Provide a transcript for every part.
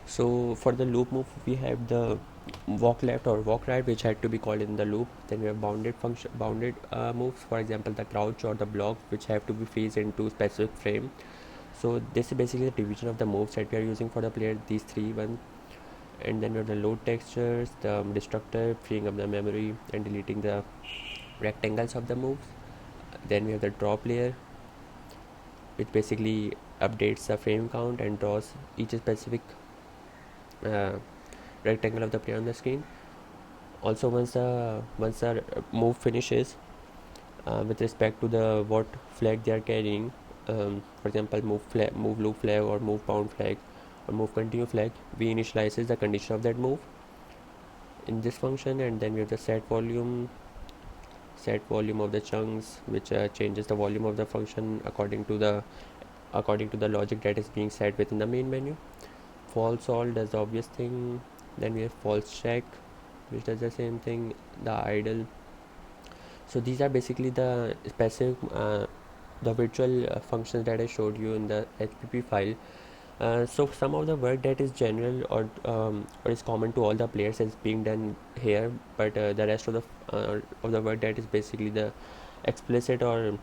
So for the loop move, we have the walk left or walk right, which had to be called in the loop. Then we have bounded moves, for example the crouch or the block, which have to be phased into specific frame. So this is basically the division of the moves that we are using for the player, these three ones. And then we have the load textures, the destructor, freeing up the memory and deleting the rectangles of the moves. Then we have the drop layer, which basically updates the frame count and draws each specific uh, rectangle of the player on the screen. Also, once the move finishes, with respect to the what flag they are carrying, for example move loop flag or move bound flag or move continue flag, we initializes the condition of that move in this function. And then we have the set volume of the chunks, which changes the volume of the function according to the logic that is being set within the main menu. False all does the obvious thing. Then we have false check, which does the same thing. The idle. So these are basically the specific the virtual functions that I showed you in the HPP file. So some of the work that is general or is common to all the players is being done here, but the rest of the work that is basically the explicit or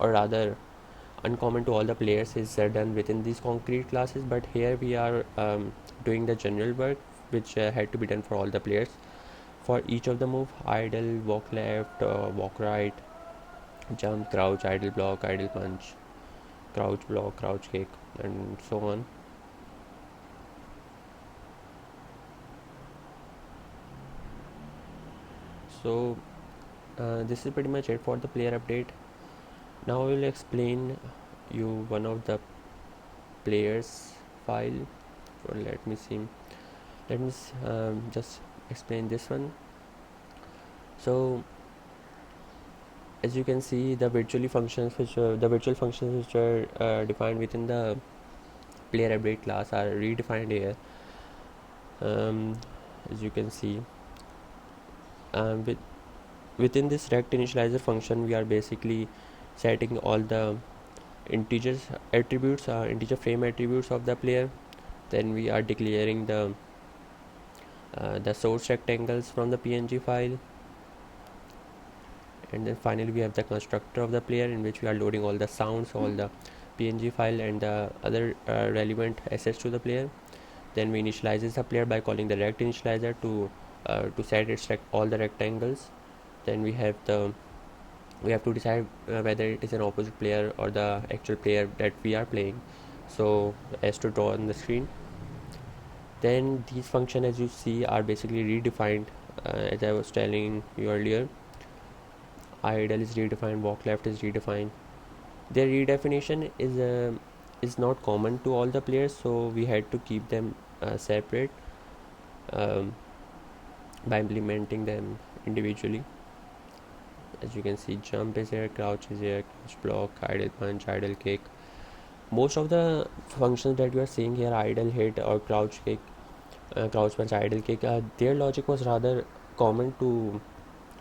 rather uncommon to all the players is done within these concrete classes. But here we are doing the general work which had to be done for all the players for each of the move: idle, walk left, walk right, jump, crouch, idle block, idle punch, crouch block, crouch kick, and so on. So this is pretty much it for the player update. Now I will explain you one of the players file. Or let me see. Let me just explain this one. So as you can see, the virtual functions which are defined within the player update class are redefined here. As you can see, within this rect initializer function, we are basically setting all the integers attributes, integer frame attributes of the player. Then we are declaring the source rectangles from the PNG file, and then finally we have the constructor of the player, in which we are loading all the sounds, all the PNG file, and the other relevant assets to the player. Then we initializes the player by calling the rect initializer to set its all the rectangles. Then we have to decide whether it is an opposite player or the actual player that we are playing, so as to draw on the screen. Then these functions, as you see, are basically redefined, as I was telling you earlier. Idle is redefined, walk left is redefined. Their redefinition is not common to all the players, so we had to keep them separate um, by implementing them individually. As you can see, jump is here, crouch is here, crouch block, idle punch, idle kick. Most of the functions that you are seeing here, idle hit or crouch kick, crouch punch, idle kick, their logic was rather common to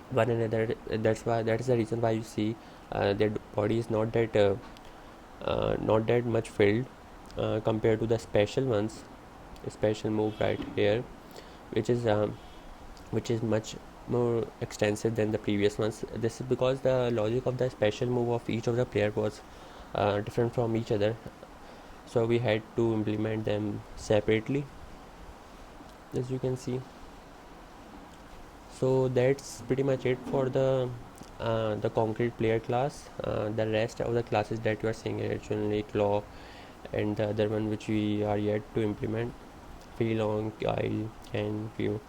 one another. That is the reason why you see their body is not that much filled compared to the special ones. A special move right here, which is much more extensive than the previous ones. This is because the logic of the special move of each of the player was different from each other, so we had to implement them separately, as you can see. So that's pretty much it for the concrete player class. The rest of the classes that you are seeing here, generally claw, and the other one which we are yet to implement, long, guile, and view,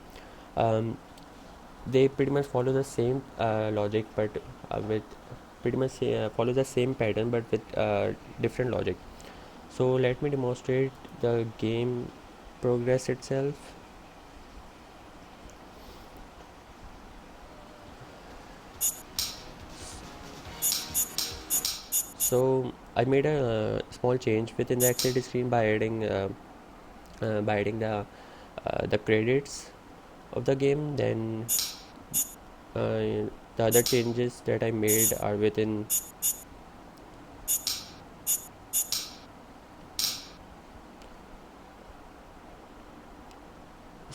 they pretty much follow the same logic, but with pretty much follow the same pattern, but with different logic. So let me demonstrate the game progress itself. So I made a small change within the activity screen by adding the credits of the game. Then the other changes that I made are within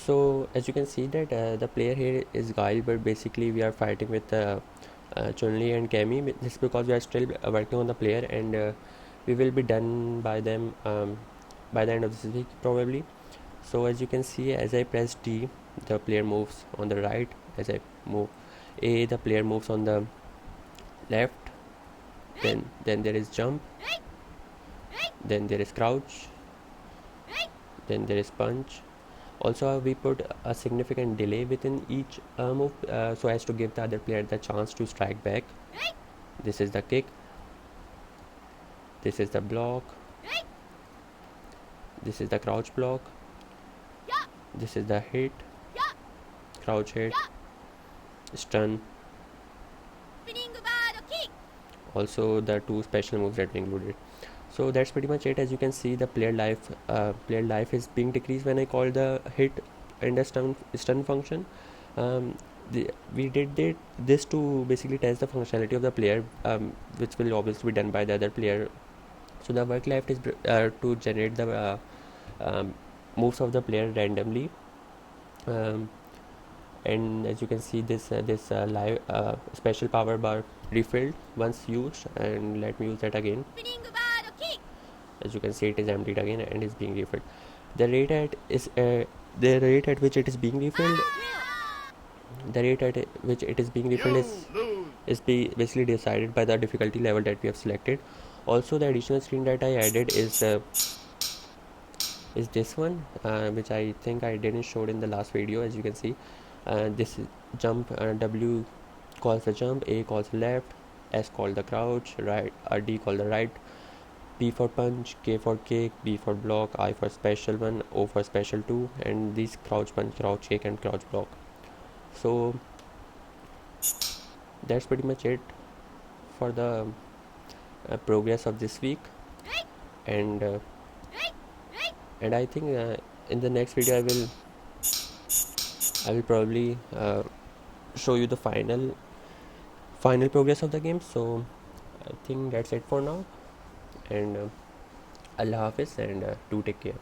So as you can see that the player here is Guile, but basically we are fighting with Chun-Li and Cammy. This is because we are still working on the player, and we will be done by them by the end of this week probably. So as you can see, as I press D, the player moves on the right. As I move A, the player moves on the left. Then there is jump, then there is crouch, then there is punch. Also we put a significant delay within each move so as to give the other player the chance to strike back. This is the kick, this is the block, this is the crouch block, this is the hit, crouch hit, stun. Also the two special moves that we included. So that's pretty much it. As you can see, the player life is being decreased when I call the hit and the stun function. We did this to basically test the functionality of the player, which will obviously be done by the other player. So the work left is to generate the moves of the player randomly, and as you can see, this live special power bar refilled once used, and let me use that again. As you can see, it is emptied again and is being refilled. The rate at which it is being refilled is basically decided by the difficulty level that we have selected. Also, the additional screen that I added is this one, which I think I didn't show in the last video. As you can see, this is jump. W calls the jump, A calls the left, S called the crouch, right, D called the right, P for punch, K for kick, B for block, I for special 1, O for special 2, and these crouch punch, crouch kick, and crouch block. So that's pretty much it for the progress of this week, and I think in the next video I will probably show you the final progress of the game. So I think that's it for now, and Allah Hafiz, and do take care.